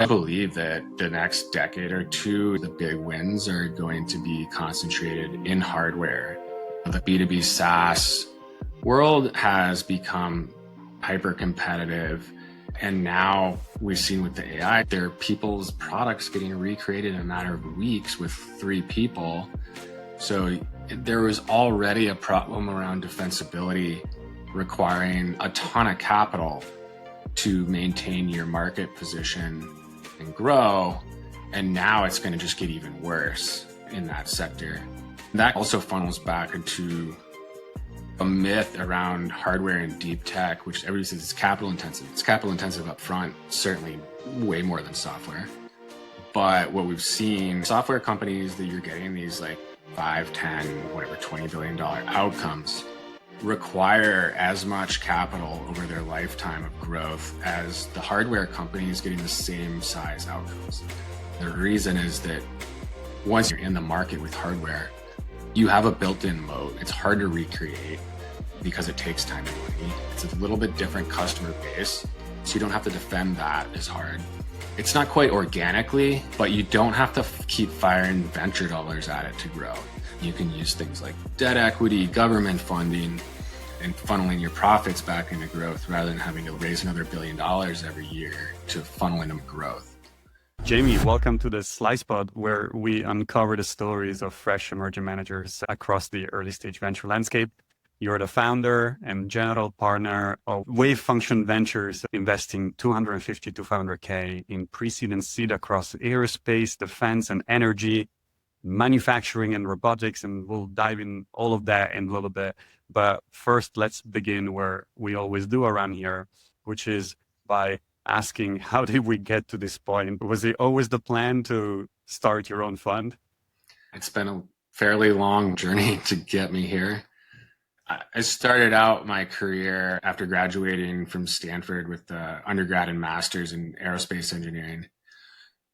I believe that the next decade or two, the big wins are going to be concentrated in hardware. The B2B SaaS world has become hyper competitive. And now we've seen with the AI, there are people's products getting recreated in a matter of weeks with 3 people. So there was already a problem around defensibility requiring a ton of capital to maintain your market position and grow. And now it's going to just get even worse in that sector. That also funnels back into a myth around hardware and deep tech, which everybody says is capital intensive. It's capital intensive up front, certainly way more than software. But what we've seen, software companies that you're getting these like 5, 10, whatever, $20 billion outcomes require as much capital over their lifetime of growth as the hardware companies getting the same size outcomes. The reason is that once you're in the market with hardware, you have a built-in moat. It's hard to recreate because it takes time and money. It's a little bit different customer base, so you don't have to defend that as hard. It's not quite organically, but you don't have to keep firing venture dollars at it to grow. You can use things like debt equity, government funding, and funneling your profits back into growth rather than having to raise another $1 billion every year to funnel into growth. Jamie, welcome to the SlicePod, where we uncover the stories of fresh emerging managers across the early stage venture landscape. You're the founder and general partner of Wave Function Ventures, investing $250 to $500K in pre-seed and seed across aerospace, defense, and energy, manufacturing, and robotics. And we'll dive in all of that in a little bit. But first, let's begin where we always do around here, which is by asking, how did we get to this point? Was it always the plan to start your own fund? It's been a fairly long journey to get me here. I started out my career after graduating from Stanford with undergrad and master's in aerospace engineering.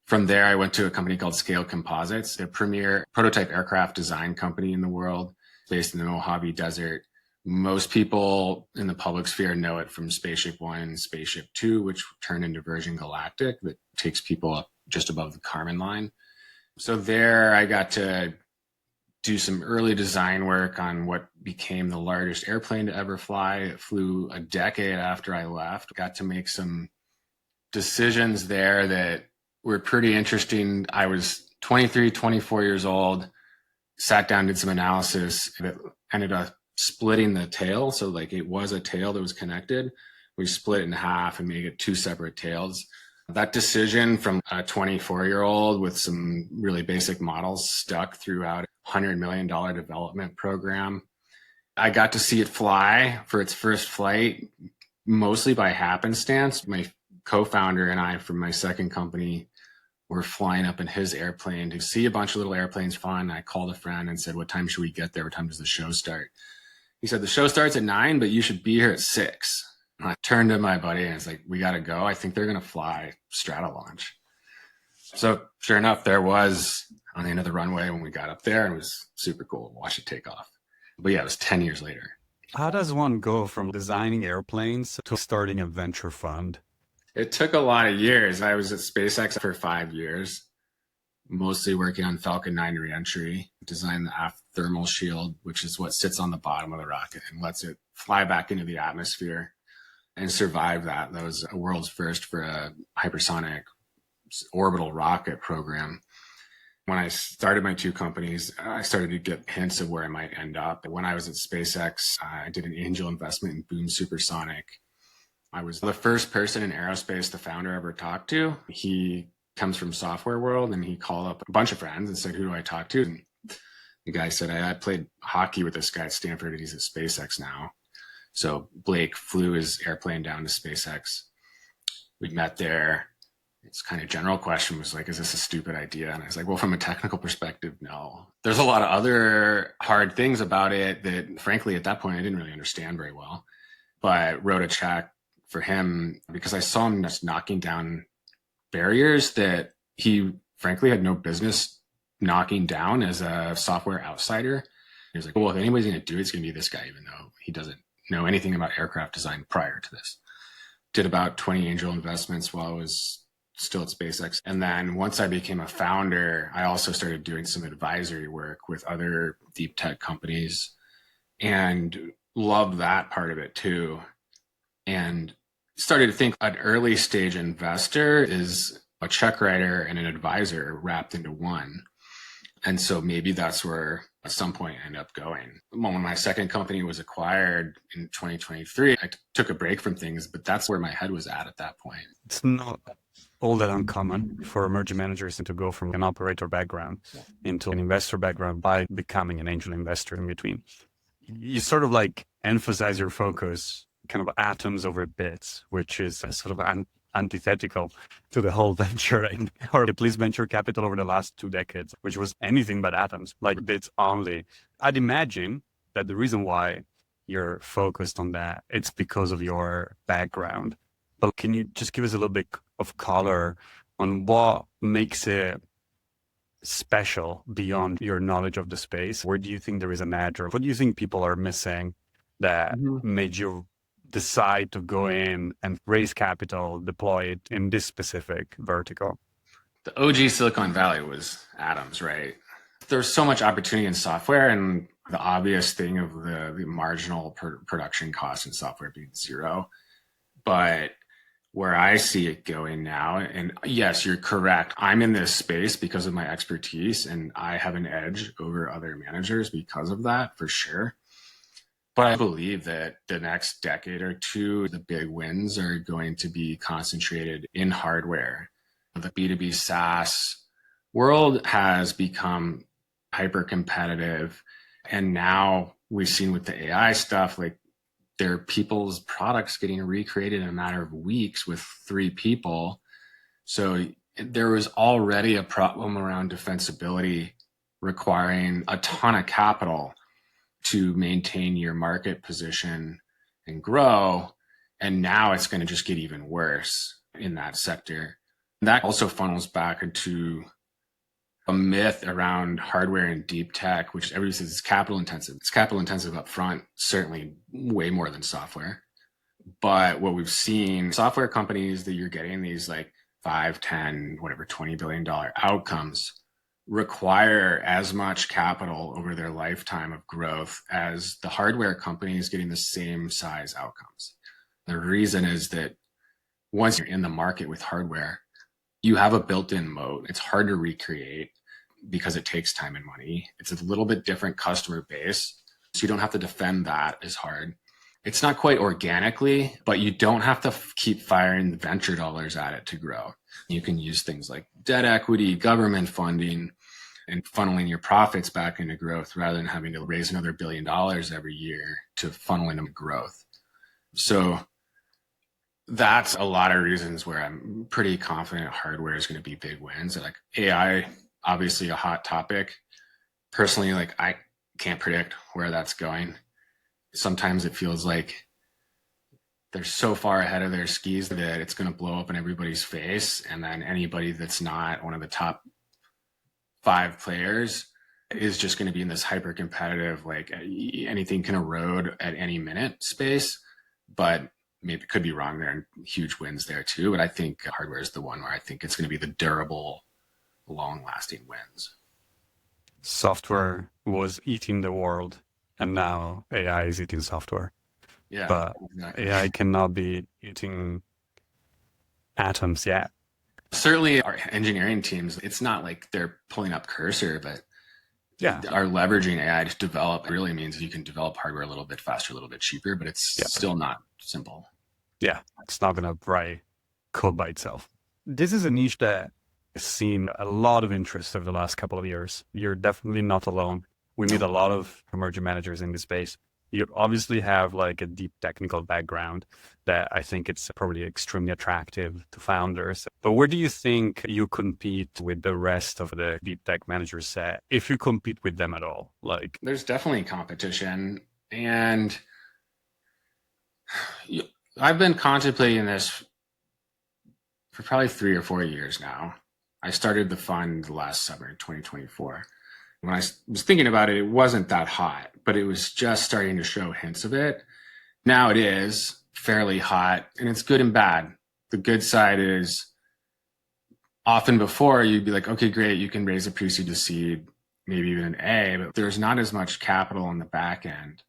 From there, I went to a company called Scale Composites, a premier prototype aircraft design company in the world, based in the Mojave Desert. Most people in the public sphere know it from Spaceship One and Spaceship Two, which turned into Virgin Galactic, that takes people up just above the Kármán line. So there I got to do some early design work on what became the largest airplane to ever fly. It flew a decade after I left. Got to make some decisions there that were pretty interesting. I was 23, 24 years old, sat down, did some analysis that ended up splitting the tail. So like it was a tail that was connected. We split it in half and made it 2 separate tails. That decision from a 24-year-old with some really basic models stuck throughout a $100 million development program. I got to see it fly for its first flight, mostly by happenstance. My co-founder and I from my second company were flying up in his airplane to see a bunch of little airplanes flying. I called a friend and said, "What time should we get there? What time does the show start?" He said, "The show starts at 9, but you should be here at 6. And I turned to my buddy and I was like, "We got to go. I think they're going to fly strata launch." So sure enough, there was on the end of the runway when we got up there, and it was super cool to watch it take off. But yeah, it was 10 years later. How does one go from designing airplanes to starting a venture fund? It took a lot of years. I was at SpaceX for 5 years, mostly working on Falcon 9 reentry, designed the aft thermal shield, which is what sits on the bottom of the rocket and lets it fly back into the atmosphere and survive that. That was a world's first for a hypersonic orbital rocket program. When I started my 2 companies, I started to get hints of where I might end up. When I was at SpaceX, I did an angel investment in Boom Supersonic. I was the first person in aerospace the founder ever talked to. He comes from software world, and he called up a bunch of friends and said, "Who do I talk to?" And the guy said, I played hockey with this guy at Stanford, and he's at SpaceX now. So Blake flew his airplane down to SpaceX. We met there. His kind of general question was like, "Is this a stupid idea?" And I was like, "Well, from a technical perspective, no." There's a lot of other hard things about it that, frankly, at that point, I didn't really understand very well. But I wrote a check for him because I saw him just knocking down barriers that he, frankly, had no business knocking down as a software outsider. He was like, "Well, if anybody's going to do it, it's going to be this guy, even though he doesn't know anything about aircraft design prior to this." Did about 20 angel investments while I was still at SpaceX. And then once I became a founder, I also started doing some advisory work with other deep tech companies and loved that part of it too. And started to think an early stage investor is a check writer and an advisor wrapped into one. And so maybe that's where at some point I ended up going. When my second company was acquired in 2023, I took a break from things, but that's where my head was at that point. It's not all that uncommon for emerging managers to go from an operator background into an investor background by becoming an angel investor in between. You sort of like emphasize your focus kind of atoms over bits, which is sort of antithetical to the whole venture or at least venture capital over the last 2 decades, which was anything but atoms, like bits only. I'd imagine that the reason why you're focused on that, it's because of your background. But can you just give us a little bit of color on what makes it special beyond your knowledge of the space? Where do you think there is an edge, or what do you think people are missing that made you decide to go in and raise capital, deploy it in this specific vertical? The OG Silicon Valley was atoms, right? There's so much opportunity in software, and the obvious thing of the marginal production cost in software being zero. But where I see it going now, and yes, you're correct. I'm in this space because of my expertise, and I have an edge over other managers because of that, for sure. But I believe that the next decade or two, the big wins are going to be concentrated in hardware. The B2B SaaS world has become hyper competitive. And now we've seen with the AI stuff, like there are people's products getting recreated in a matter of weeks with 3 people. So there was already a problem around defensibility requiring a ton of capital to maintain your market position and grow. And now it's going to just get even worse in that sector. And that also funnels back into a myth around hardware and deep tech, which everybody says is capital intensive. It's capital intensive up front, certainly way more than software. But what we've seen, software companies that you're getting these like 5, 10, whatever, $20 billion outcomes require as much capital over their lifetime of growth as the hardware companies getting the same size outcomes. The reason is that once you're in the market with hardware, you have a built-in moat. It's hard to recreate because it takes time and money. It's a little bit different customer base, so you don't have to defend that as hard. It's not quite organically, but you don't have to keep firing the venture dollars at it to grow. You can use things like debt equity, government funding, and funneling your profits back into growth rather than having to raise another $1 billion every year to funnel into growth. So that's a lot of reasons where I'm pretty confident hardware is going to be big wins. Like AI, obviously a hot topic. Personally, like I can't predict where that's going. Sometimes it feels like they're so far ahead of their skis that it's going to blow up in everybody's face. And then anybody that's not one of the top 5 players is just going to be in this hyper competitive, like anything can erode at any minute space. But maybe could be wrong there, and huge wins there too. But I think hardware is the one where I think it's going to be the durable, long-lasting wins. Software was eating the world, and now AI is eating software. Yeah, but exactly. AI cannot be eating atoms yet. Certainly our engineering teams, it's not like they're pulling up Cursor, but are leveraging AI to develop really means you can develop hardware a little bit faster, a little bit cheaper, but it's still not simple. Yeah, it's not going to write code by itself. This is a niche that has seen a lot of interest over the last couple of years. You're definitely not alone. We meet a lot of emerging managers in this space. You obviously have like a deep technical background that I think it's probably extremely attractive to founders. But where do you think you compete with the rest of the deep tech manager set, if you compete with them at all? Like, there's definitely competition, and I've been contemplating this for probably 3 or 4 years now. I started the fund last summer, 2024. When I was thinking about it, it wasn't that hot, but it was just starting to show hints of it. Now it is fairly hot, and it's good and bad. The good side is Often before you'd be like, okay, great, you can raise a pre-seed to seed, maybe even an A, but there's not as much capital on the back end.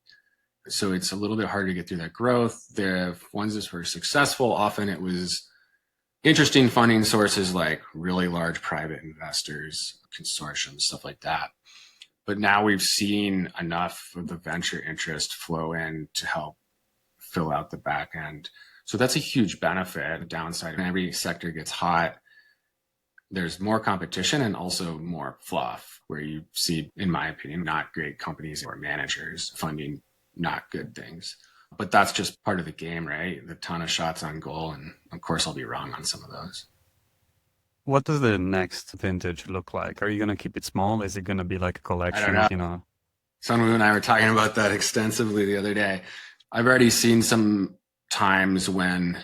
So it's a little bit harder to get through that growth. The ones that were successful, often it was interesting funding sources like really large private investors, consortiums, stuff like that. But now we've seen enough of the venture interest flow in to help fill out the back end. So that's a huge benefit. The downside, when every sector gets hot, there's more competition and also more fluff, where you see, in my opinion, not great companies or managers funding not good things. But that's just part of the game, right? The ton of shots on goal. And of course, I'll be wrong on some of those. What does the next vintage look like? Are you going to keep it small? Is it going to be like a I don't collection know. of? Sunwoo and I were talking about that extensively the other day. I've already seen some times when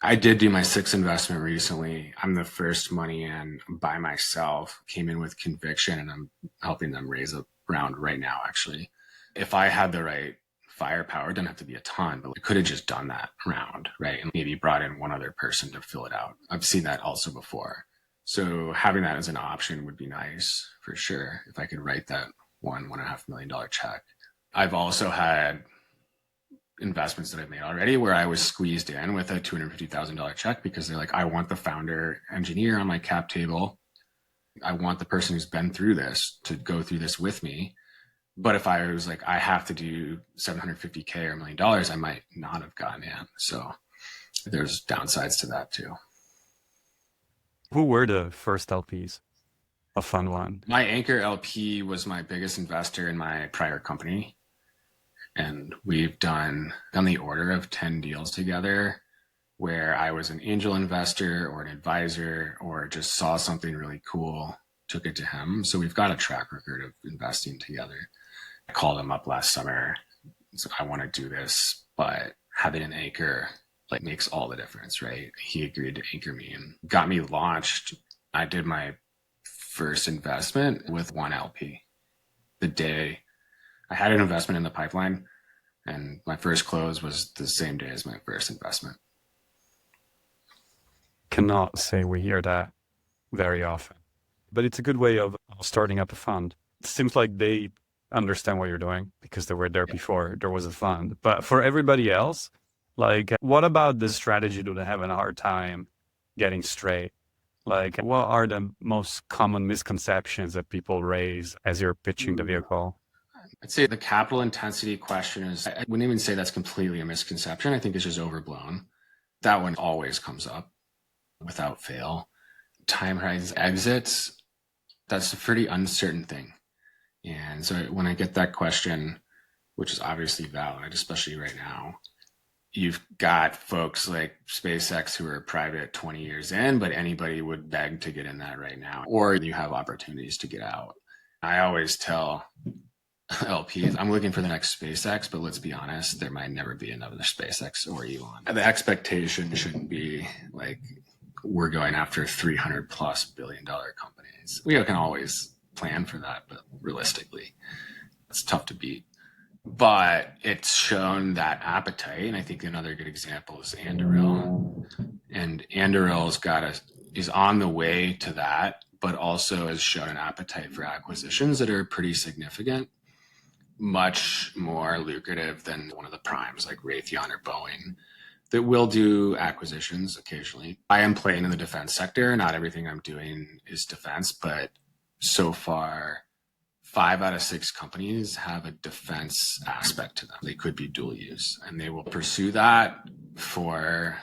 I did do my sixth investment recently. I'm the first money in by myself, came in with conviction, and I'm helping them raise a round right now, actually. If I had the right firepower, it doesn't have to be a ton, but I could have just done that round, right? And maybe brought in one other person to fill it out. I've seen that also before. So having that as an option would be nice for sure. If I could write that $1.5 million check. I've also had investments that I've made already where I was squeezed in with a $250,000 check because they're like, I want the founder engineer on my cap table. I want the person who's been through this to go through this with me. But if I was like, I have to do $750K or $1 million, I might not have gotten in. So there's downsides to that too. Who were the first LPs of Fund One? My anchor LP was my biggest investor in my prior company. And we've done on the order of 10 deals together where I was an angel investor or an advisor or just saw something really cool, took it to him. So we've got a track record of investing together. I called him up last summer. So I want to do this, but having an anchor like makes all the difference, right? He agreed to anchor me and got me launched. I did my first investment with one LP. The day I had an investment in the pipeline, and my first close was the same day as my first investment. Cannot say we hear that very often, but it's a good way of starting up a fund. It seems like they understand what you're doing because they were there before there was a fund. But for everybody else, like, what about the strategy do they have a hard time getting straight? Like, what are the most common misconceptions that people raise as you're pitching the vehicle? I'd say the capital intensity question is, I wouldn't even say that's completely a misconception. I think it's just overblown. That one always comes up without fail. Time horizons exits, that's a pretty uncertain thing. And so when I get that question, which is obviously valid, especially right now, you've got folks like SpaceX who are private 20 years in, but anybody would beg to get in that right now, or you have opportunities to get out. I always tell LPs, I'm looking for the next SpaceX, but let's be honest, there might never be another SpaceX or Elon. The expectation shouldn't be like we're going after $300+ billion companies. We can always plan for that, but realistically, it's tough to beat. But it's shown that appetite, and I think another good example is Anduril. And Anduril's is on the way to that, but also has shown an appetite for acquisitions that are pretty significant, much more lucrative than one of the primes like Raytheon or Boeing that will do acquisitions occasionally. I am playing in the defense sector. Not everything I'm doing is defense, but so far, 5 out of 6 companies have a defense aspect to them. They could be dual use, and they will pursue that for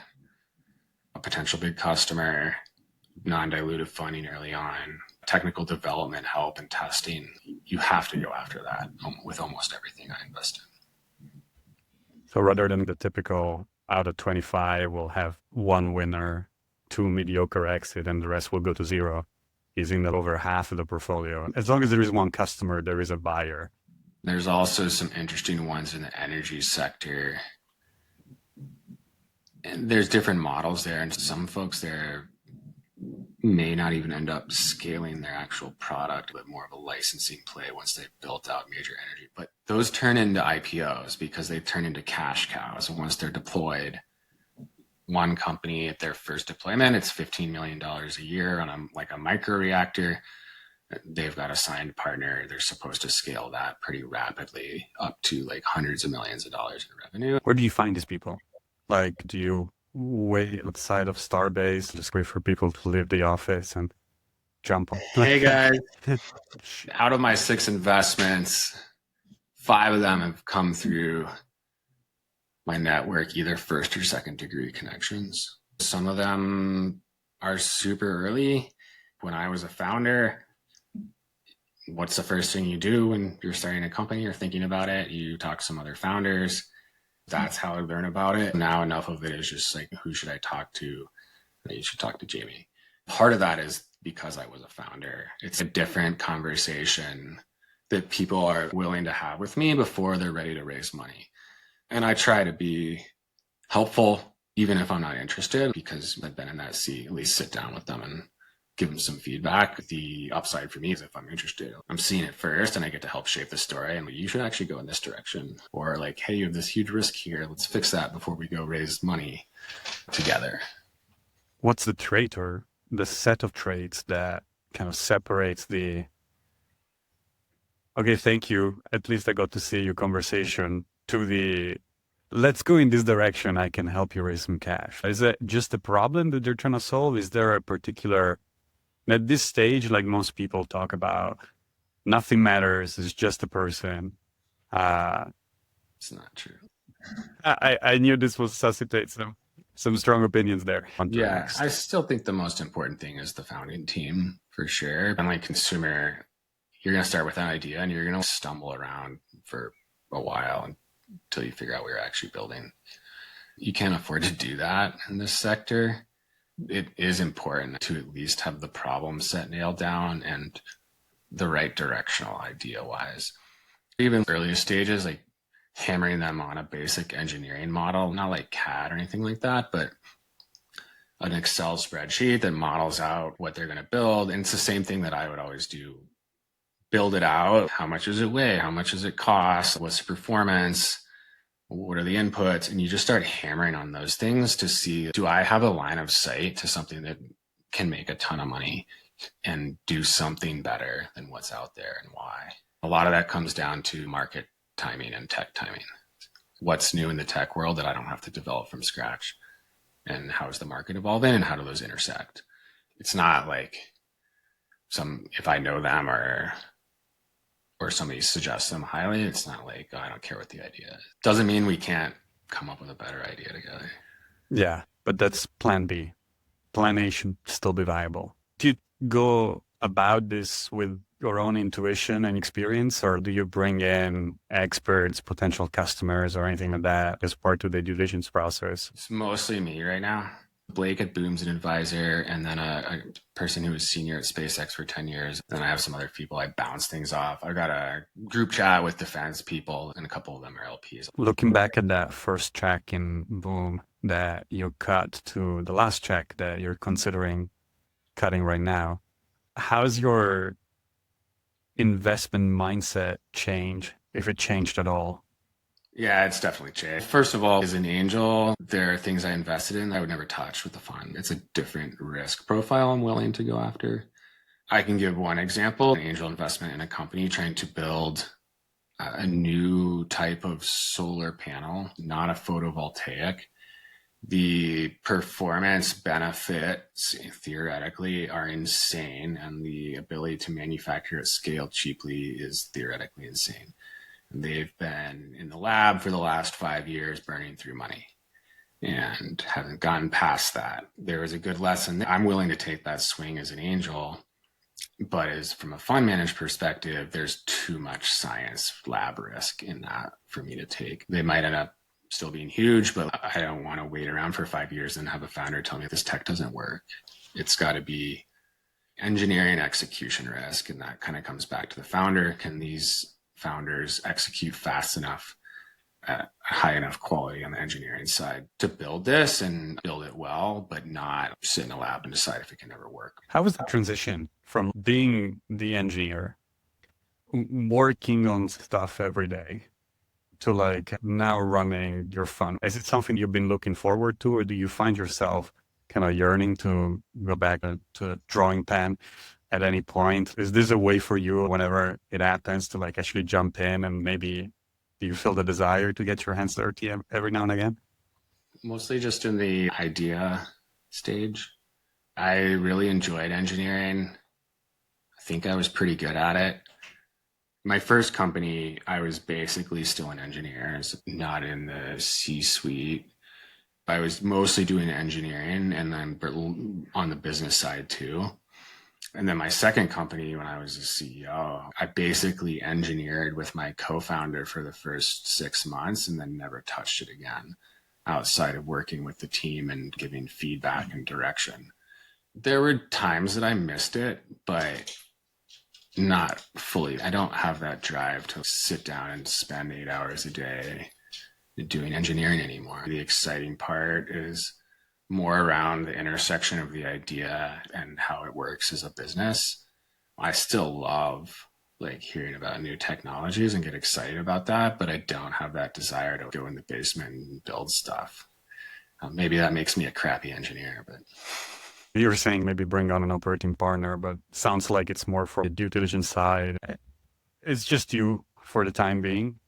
a potential big customer, non-dilutive funding early on, technical development help and testing. You have to go after that with almost everything I invest in. So rather than the typical out of 25, we'll have one winner, 2 mediocre exit, and the rest will go to zero. Using that over half of the portfolio. As long as there is one customer, there is a buyer. There's also some interesting ones in the energy sector. And there's different models there, and some folks there may not even end up scaling their actual product, but more of a licensing play once they've built out major energy. But those turn into IPOs because they turn into cash cows. And once they're deployed, one company at their first deployment, it's $15 million a year on a micro reactor. They've got a signed partner. They're supposed to scale that pretty rapidly up to like hundreds of millions of dollars in revenue. Where do you find these people? Like, do you wait outside of Starbase, just wait for people to leave the office and jump on? Hey guys, out of my 6 investments, 5 of them have come through my network, either first or second degree connections. Some of them are super early. When I was a founder, what's the first thing you do when you're starting a company or thinking about it? You talk to some other founders. That's how I learn about it. Now enough of it is just like, who should I talk to? You should talk to Jamie. Part of that is because I was a founder. It's a different conversation that people are willing to have with me before they're ready to raise money. And I try to be helpful, even if I'm not interested, because I've been in that seat, at least sit down with them and give them some feedback. The upside for me is if I'm interested, I'm seeing it first and I get to help shape the story. And you should actually go in this direction. Or like, hey, you have this huge risk here. Let's fix that before we go raise money together. What's the trait or the set of traits that kind of separates the, okay, thank you, at least I got to see your conversation, to the, let's go in this direction, I can help you raise some cash? Is it just a problem that they're trying to solve? Is there a particular, at this stage, like most people talk about, nothing matters, it's just a person. It's not true. I knew this will suscitate some strong opinions there. Yeah, I still think the most important thing is the founding team, for sure. And like consumer, you're going to start with an idea and you're going to stumble around for a while until you figure out what you're actually building. You can't afford to do that in this sector. It is important to at least have the problem set nailed down and the right directional idea wise. Even earlier stages, like hammering them on a basic engineering model, not like CAD or anything like that, but an Excel spreadsheet that models out what they're going to build. And it's the same thing that I would always do. Build it out. How much does it weigh? How much does it cost? What's the performance? What are the inputs? And you just start hammering on those things to see, do I have a line of sight to something that can make a ton of money and do something better than what's out there, and why? A lot of that comes down to market timing and tech timing. What's new in the tech world that I don't have to develop from scratch? And how is the market evolving and how do those intersect? It's not like if I know them or somebody suggests them highly, it's not like, oh, I don't care what the idea is. Doesn't mean we can't come up with a better idea together. Yeah, but that's plan B. Plan A should still be viable. Do you go about this with your own intuition and experience, or do you bring in experts, potential customers, or anything like that as part of the due diligence process? It's mostly me right now. Blake at Boom's an advisor, and then a person who was senior at SpaceX for 10 years. Then I have some other people I bounce things off. I've got a group chat with defense people, and a couple of them are LPs. Looking back at that first check in Boom that you cut to the last check that you're considering cutting right now, how's your investment mindset change, if it changed at all? Yeah, it's definitely changed. First of all, as an angel, there are things I invested in that I would never touch with the fund. It's a different risk profile I'm willing to go after. I can give one example, an angel investment in a company trying to build a new type of solar panel, not a photovoltaic. The performance benefits theoretically are insane, and the ability to manufacture at scale cheaply is theoretically insane. They've been in the lab for the last 5 years burning through money and haven't gotten past that. There is a good lesson. I'm willing to take that swing as an angel, but as from a fund manager perspective, there's too much science lab risk in that for me to take. They might end up still being huge, but I don't want to wait around for 5 years and have a founder tell me this tech doesn't work. It's got to be engineering execution risk, and that kind of comes back to the founder. Can these founders execute fast enough at high enough quality on the engineering side to build this and build it well, but not sit in a lab and decide if it can ever work? How was the transition from being the engineer, working on stuff every day, to like now running your fund? Is it something you've been looking forward to, or do you find yourself kind of yearning to go back to a drawing pen at any point? Is this a way for you whenever it happens to like actually jump in, and maybe do you feel the desire to get your hands dirty every now and again? Mostly just in the idea stage. I really enjoyed engineering. I think I was pretty good at it. My first company, I was basically still an engineer, not in the C-suite. I was mostly doing engineering and then on the business side too. And then my second company, when I was a CEO, I basically engineered with my co-founder for the first 6 months and then never touched it again outside of working with the team and giving feedback and direction. There were times that I missed it, but not fully. I don't have that drive to sit down and spend 8 hours a day doing engineering anymore. The exciting part is more around the intersection of the idea and how it works as a business. I still love like hearing about new technologies and get excited about that, but I don't have that desire to go in the basement and build stuff. Maybe that makes me a crappy engineer, but You're saying maybe bring on an operating partner, but sounds like it's more for the due diligence side. It's just you for the time being.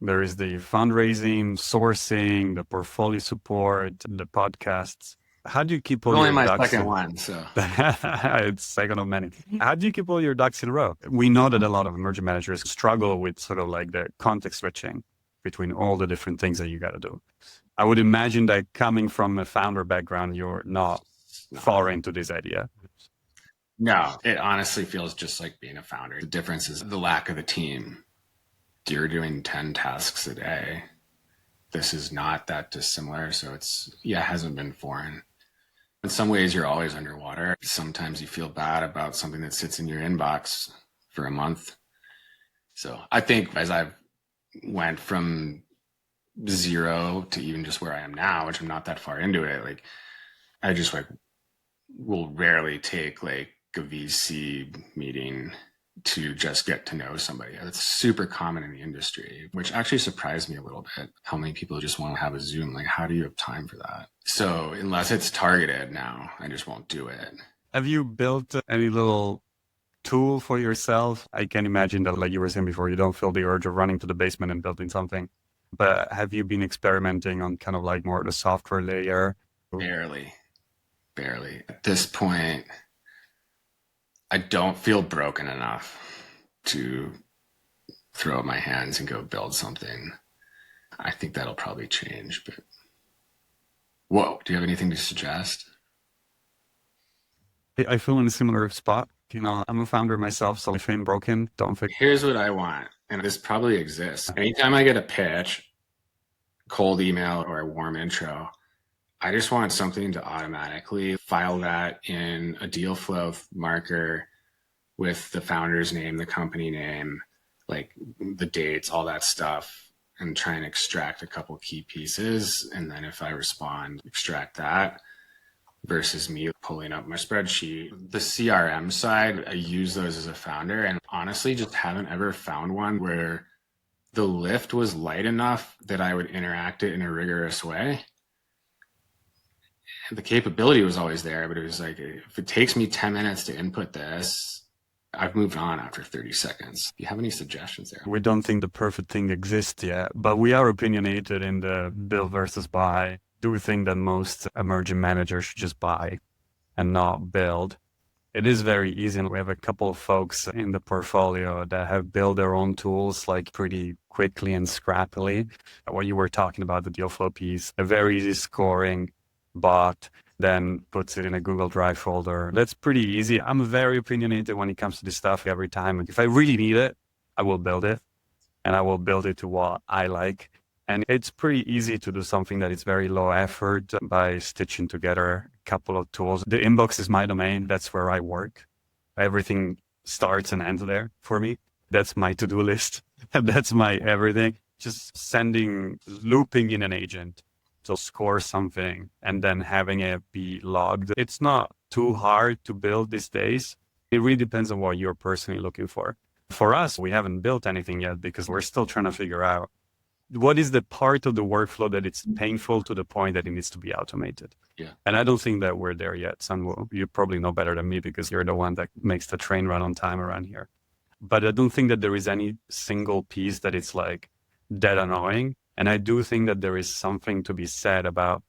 There is the fundraising, sourcing, the portfolio support, the podcasts. How do you keep all only your my ducks second in? one, so It's second of many. How do you keep all your ducks in a row? We know that a lot of emerging managers struggle with sort of like the context switching between all the different things that you got to do. I would imagine that coming from a founder background, you're not far into this idea. no, it honestly feels just like being a founder. The difference is the lack of a team. You're doing 10 tasks a day. This is not that dissimilar. So it hasn't been foreign. In some ways, you're always underwater. Sometimes you feel bad about something that sits in your inbox for a month. So I think as I've went from zero to even just where I am now, which I'm not that far into it, like I just like will rarely take like a VC meeting to just get to know somebody. That's super common in the industry, which actually surprised me a little bit. How many people just want to have a Zoom? Like, how do you have time for that? So unless it's targeted now, I just won't do it. Have you built any little tool for yourself? I can imagine that, like you were saying before, you don't feel the urge of running to the basement and building something. But have you been experimenting on kind of like more the software layer? Barely. At this point, I don't feel broken enough to throw up my hands and go build something. I think that'll probably change, but whoa, do you have anything to suggest? I feel in a similar spot. You know, I'm a founder myself, so if I'm broken, don't fix. Here's what I want, and this probably exists. Anytime I get a pitch, cold email, or a warm intro, I just want something to automatically file that in a deal flow marker with the founder's name, the company name, like the dates, all that stuff, and try and extract a couple key pieces. And then if I respond, extract that versus me pulling up my spreadsheet. The CRM side, I use those as a founder and honestly just haven't ever found one where the lift was light enough that I would interact it in a rigorous way. The capability was always there, but it was like, if it takes me 10 minutes to input this, I've moved on after 30 seconds. Do you have any suggestions there? We don't think the perfect thing exists yet, but we are opinionated in the build versus buy. Do we think that most emerging managers should just buy and not build? It is very easy. And we have a couple of folks in the portfolio that have built their own tools like pretty quickly and scrappily. What you were talking about, the deal flow piece, a very easy scoring bot, then puts it in a Google Drive folder. That's pretty easy. I'm very opinionated when it comes to this stuff every time. If I really need it, I will build it, and I will build it to what I like. And it's pretty easy to do something that is very low effort by stitching together a couple of tools. The inbox is my domain. That's where I work. Everything starts and ends there for me. That's my to-do list. That's my everything. Just looping in an agent. So score something and then having it be logged. It's not too hard to build these days. It really depends on what you're personally looking for. For us, we haven't built anything yet because we're still trying to figure out what is the part of the workflow that it's painful to the point that it needs to be automated? Yeah. And I don't think that we're there yet. Sanwo, you probably know better than me because you're the one that makes the train run on time around here. But I don't think that there is any single piece that it's like dead annoying. And I do think that there is something to be said about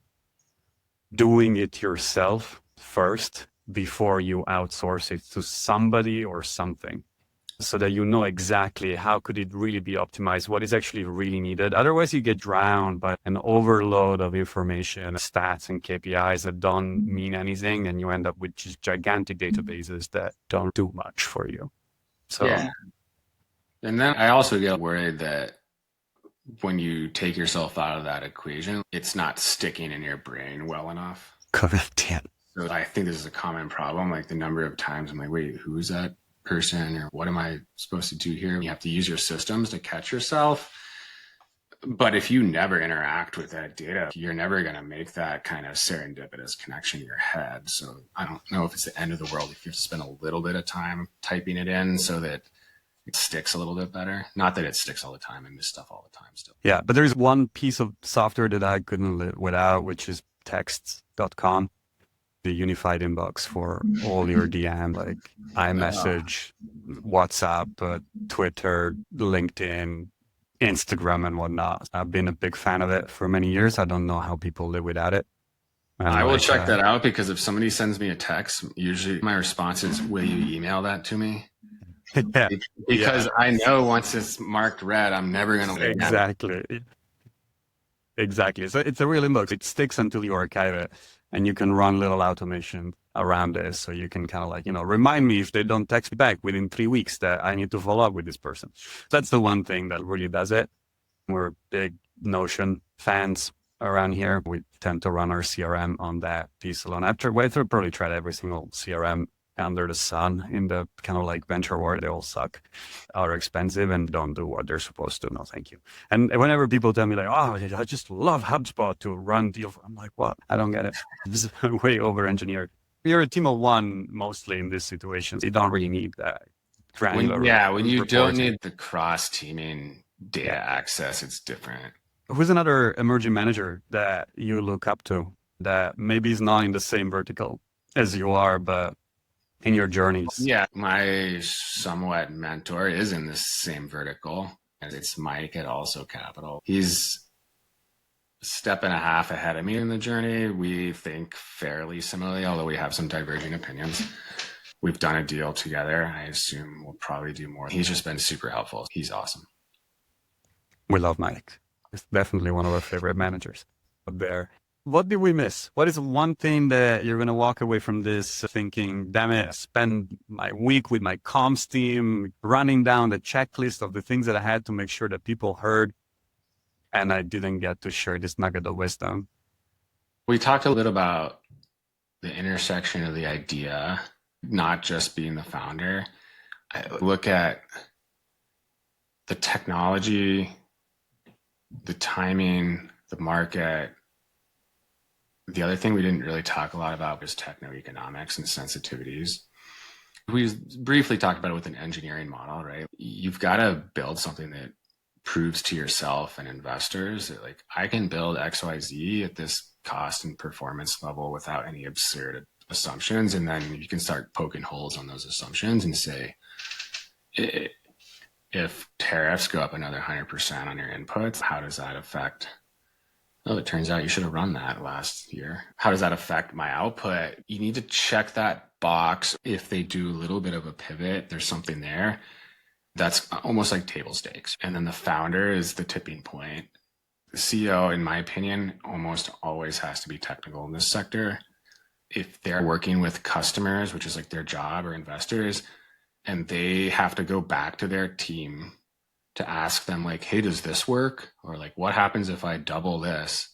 doing it yourself first before you outsource it to somebody or something, so that you know exactly how could it really be optimized, what is actually really needed. Otherwise, you get drowned by an overload of information, stats and KPIs that don't mean anything, and you end up with just gigantic databases that don't do much for you. So, yeah. And then I also get worried that when you take yourself out of that equation, it's not sticking in your brain well enough. correct. Yeah. So I think this is a common problem. Like the number of times I'm like, wait, who is that person? Or what am I supposed to do here? You have to use your systems to catch yourself. But if you never interact with that data, you're never going to make that kind of serendipitous connection in your head. So I don't know if it's the end of the world if you have to spend a little bit of time typing it in so that it sticks a little bit better. Not that it sticks all the time. I miss stuff all the time still. Yeah, but there's one piece of software that I couldn't live without, which is texts.com, the unified inbox for all your DM, like iMessage, WhatsApp, Twitter, LinkedIn, Instagram, and whatnot. I've been a big fan of it for many years. I don't know how people live without it. And I will check that out, because if somebody sends me a text, usually my response is, will you email that to me? Yeah. Because I know once it's marked red, I'm never going to Exactly. So it's a real inbox. It sticks until you archive it, and you can run little automation around this. So you can kind of like, remind me if they don't text me back within 3 weeks that I need to follow up with this person. That's the one thing that really does it. We're big Notion fans around here. We tend to run our CRM on that piece alone. I've probably tried every single CRM under the sun in the kind of like venture world. They all suck, are expensive, and don't do what they're supposed to. No, thank you. And whenever people tell me like, oh, I just love HubSpot to run deals, I'm like, what? I don't get it. This is way over engineered. You're a team of one mostly in these situations. You don't really need that granular. When you don't need the cross teaming data access, it's different. Who's another emerging manager that you look up to that maybe is not in the same vertical as you are, but in your journeys? Yeah, my somewhat mentor is in the same vertical, and it's Mike at Also Capital. He's a step and a half ahead of me in the journey. We think fairly similarly, although we have some diverging opinions. We've done a deal together. I assume we'll probably do more. He's just been super helpful. He's awesome. We love Mike. He's definitely one of our favorite managers up there. What did we miss? What is one thing that you're going to walk away from this thinking, damn it, I spent my week with my comms team running down the checklist of the things that I had to make sure that people heard, and I didn't get to share this nugget of wisdom? We talked a little about the intersection of the idea, not just being the founder. I look at the technology, the timing, the market. The other thing we didn't really talk a lot about was techno-economics and sensitivities. We briefly talked about it with an engineering model, right? You've got to build something that proves to yourself and investors that, like, I can build XYZ at this cost and performance level without any absurd assumptions. And then you can start poking holes on those assumptions and say, if tariffs go up another 100% on your inputs, how does that affect? Oh, it turns out you should have run that last year. How does that affect my output? You need to check that box. If they do a little bit of a pivot, there's something there. That's almost like table stakes. And then the founder is the tipping point. The CEO, in my opinion, almost always has to be technical in this sector. If they're working with customers, which is like their job, or investors, and they have to go back to their team to ask them like, hey, does this work? Or like, what happens if I double this?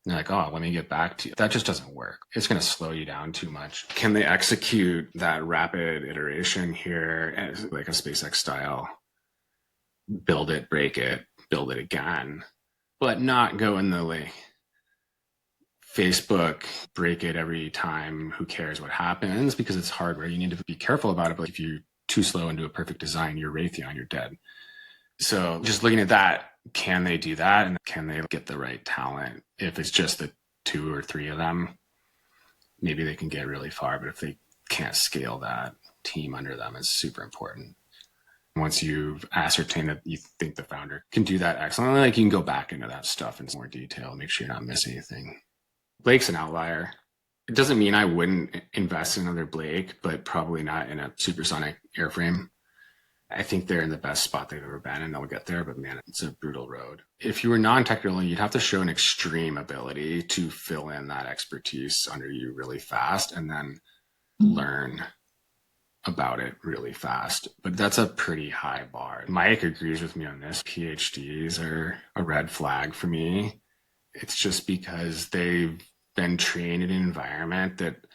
And they're like, oh, let me get back to you. That just doesn't work. It's going to slow you down too much. Can they execute that rapid iteration here as like a SpaceX style? Build it, break it, build it again, but not go in the like Facebook, break it every time. Who cares what happens? Because it's hardware. You need to be careful about it. But if you're too slow and do a perfect design, you're Raytheon, you're dead. So just looking at that can they do that? And can they get the right talent? If it's just the 2 or 3 of them, maybe they can get really far. But if they can't scale that team under them, it's super important. Once you've ascertained that you think the founder can do that excellently, like you can go back into that stuff in more detail, make sure you're not missing anything. Blake's an outlier. It doesn't mean I wouldn't invest in another Blake, but probably not in a supersonic airframe. I think they're in the best spot they've ever been, and they'll get there, but man, it's a brutal road. If you were non-technical, you'd have to show an extreme ability to fill in that expertise under you really fast and then learn about it really fast. But that's a pretty high bar. Mike agrees with me on this. PhDs are a red flag for me. It's just because they've been trained in an environment that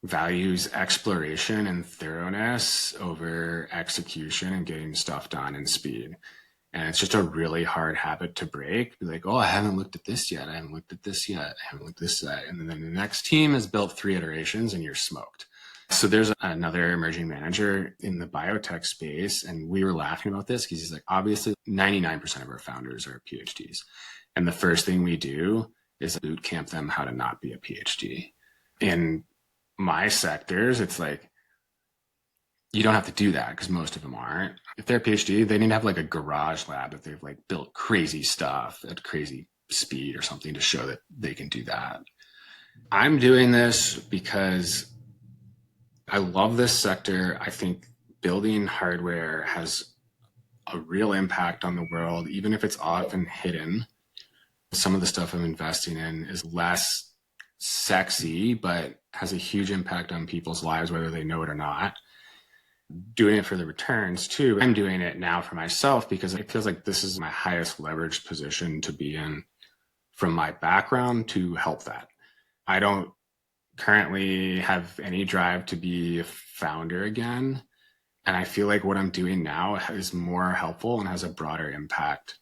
values exploration and thoroughness over execution and getting stuff done in speed. And it's just a really hard habit to break. Be like, oh, I haven't looked at this yet. I haven't looked at this yet. I haven't looked at this yet. And then the next team has built 3 iterations and you're smoked. So there's another emerging manager in the biotech space. And we were laughing about this because he's like, obviously 99% of our founders are PhDs. And the first thing we do is boot camp them how to not be a PhD. In my sectors, it's like, you don't have to do that because most of them aren't. If they're a PhD, they need to have like a garage lab that they've like built crazy stuff at crazy speed or something to show that they can do that. I'm doing this because I love this sector. I think building hardware has a real impact on the world, even if it's often hidden. Some of the stuff I'm investing in is less sexy, but has a huge impact on people's lives, whether they know it or not. Doing it for the returns too. I'm doing it now for myself because it feels like this is my highest leveraged position to be in from my background to help that. I don't currently have any drive to be a founder again. And I feel like what I'm doing now is more helpful and has a broader impact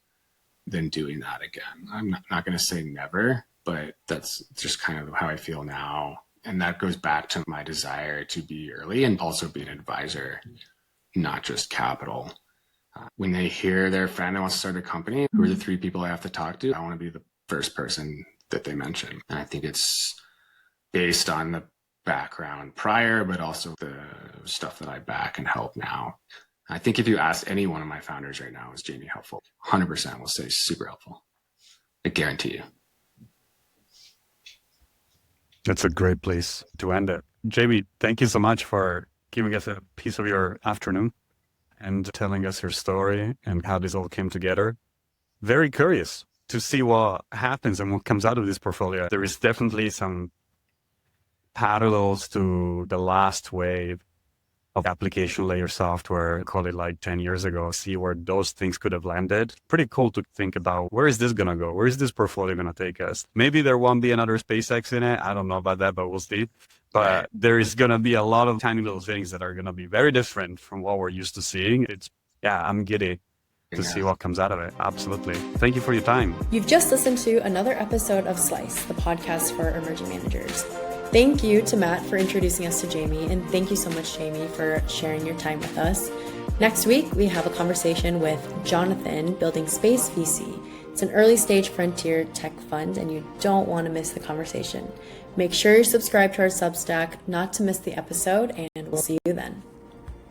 than doing that again. I'm not going to say never, but that's just kind of how I feel now. And that goes back to my desire to be early and also be an advisor, not just capital. When they hear their friend that wants to start a company, who are the 3 people I have to talk to? I want to be the first person that they mention. And I think it's based on the background prior, but also the stuff that I back and help now. I think if you ask any one of my founders right now, is Jamie helpful? 100% will say super helpful. I guarantee you. That's a great place to end it. Jamie, thank you so much for giving us a piece of your afternoon and telling us your story and how this all came together. Very curious to see what happens and what comes out of this portfolio. There is definitely some parallels to the last wave of application layer software, call it like 10 years ago, see where those things could have landed. Pretty cool to think about, where is this going to go? Where is this portfolio going to take us? Maybe there won't be another SpaceX in it. I don't know about that, but we'll see. But there is going to be a lot of tiny little things that are going to be very different from what we're used to seeing. I'm giddy to see what comes out of it. Absolutely. Thank you for your time. You've just listened to another episode of Slice, the podcast for emerging managers. Thank you to Matt for introducing us to Jamie, and thank you so much, Jamie, for sharing your time with us. Next week, we have a conversation with Jonathan building Space VC. It's an early stage frontier tech fund, and you don't want to miss the conversation. Make sure you're subscribed to our Substack not to miss the episode, and we'll see you then.